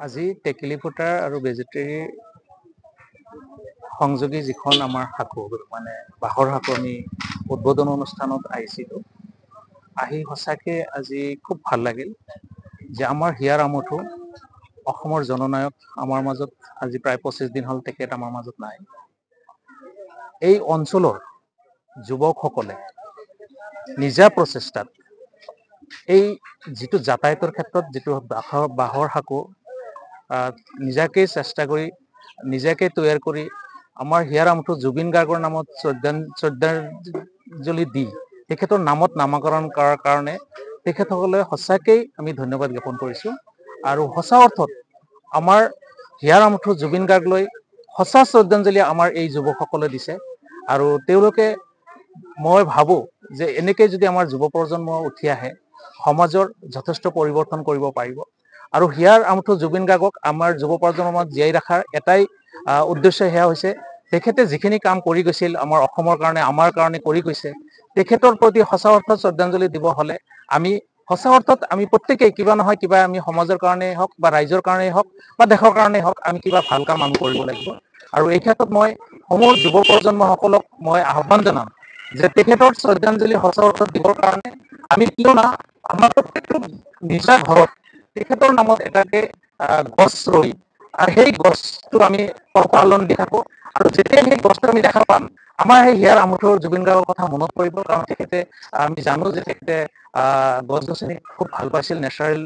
আজি টেকেলি ফুটাৰ আৰু বেজেটৰীৰ সংযোগী যিখন আমাৰ সাঁকো মানে বাঁহৰ সাঁকো আমি উদ্বোধন অনুষ্ঠানত আহিছিলোঁ। আহি সঁচাকে আজি খুব ভাল লাগিল যে আমাৰ হিয়াৰ আমঠু অসমৰ জননায়ক আমাৰ মাজত আজি প্ৰায় 25 দিন হ'ল তেখেত আমাৰ মাজত নাই। এই অঞ্চলৰ যুৱকসকলে নিজা প্ৰচেষ্টাত এই যিটো যাতায়াতৰ ক্ষেত্ৰত যিটো বাঁহৰ সাঁকো নিজাকে চেষ্টা কৰি নিজাকে তৈয়াৰ কৰি আমাৰ হিয়াৰ আমঠু জুবিন গাৰ্গৰ নামত শ্ৰদ্ধাঞ্জলি দি তেখেতৰ নামত নামাকৰণ কৰাৰ কাৰণে তেখেতসকলে সঁচাকেই আমি ধন্যবাদ জ্ঞাপন কৰিছোঁ। আৰু সঁচা অৰ্থত আমাৰ হিয়াৰ আমঠু জুবিন গাৰ্গলৈ সঁচা শ্ৰদ্ধাঞ্জলি আমাৰ এই যুৱকসকলে দিছে। আৰু তেওঁলোকে মই ভাবোঁ যে এনেকে যদি আমাৰ যুৱ প্ৰজন্ম উঠি আহে সমাজৰ যথেষ্ট পৰিৱৰ্তন কৰিব পাৰিব। আৰু হিয়াৰ আমঠু জুবিন গাৰ্গক আমাৰ যুৱ প্ৰজন্মক জীয়াই ৰখাৰ এটাই উদ্দেশ্য সেয়া হৈছে তেখেতে যিখিনি কাম কৰি গৈছিল আমাৰ অসমৰ কাৰণে আমাৰ কাৰণে কৰি গৈছে, তেখেতৰ প্ৰতি সঁচা অৰ্থত শ্ৰদ্ধাঞ্জলি দিব হ'লে আমি সঁচা অৰ্থত আমি প্ৰত্যেকেই কিবা নহয় কিবা আমি সমাজৰ কাৰণেই হওক বা ৰাইজৰ কাৰণেই হওক বা দেশৰ কাৰণেই হওক আমি কিবা ভাল কাম আমি কৰিব লাগিব। আৰু এই ক্ষেত্ৰত মই সমূহ যুৱ প্ৰজন্মসকলক মই আহ্বান জনাম যে তেখেতৰ শ্ৰদ্ধাঞ্জলি সঁচা অৰ্থত দিবৰ কাৰণে আমি কিয় না আমাৰ প্ৰত্যেকটো নিজা ঘৰত তেখেতৰ নামত এটাকে গছ ৰুই আৰু সেই গছটো আমি পালন দি থাকোঁ। আৰু যেতিয়া সেই গছটো আমি দেখা পাম আমাৰ সেই হিয়াৰ আমঠুৰ জুবিন গাৰ্গৰ কথা মনত পৰিব। কাৰণ তেখেতে আমি জানো যে তেখেতে গছ গছনি খুব ভাল পাইছিল, নেচাৰেল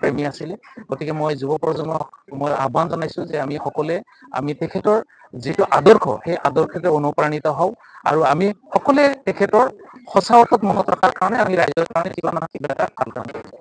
প্ৰেমী আছিলে। গতিকে মই যুৱ প্ৰজন্মক মই আহ্বান জনাইছোঁ যে আমি সকলোৱে আমি তেখেতৰ যিটো আদৰ্শ সেই আদৰ্শতে অনুপ্ৰাণিত হওঁ আৰু আমি সকলোৱে তেখেতৰ সঁচা অৰ্থত মনত ৰখাৰ কাৰণে আমি ৰাইজৰ কাৰণে কিবা নহয় কিবা এটা ভাল কাম কৰোঁ।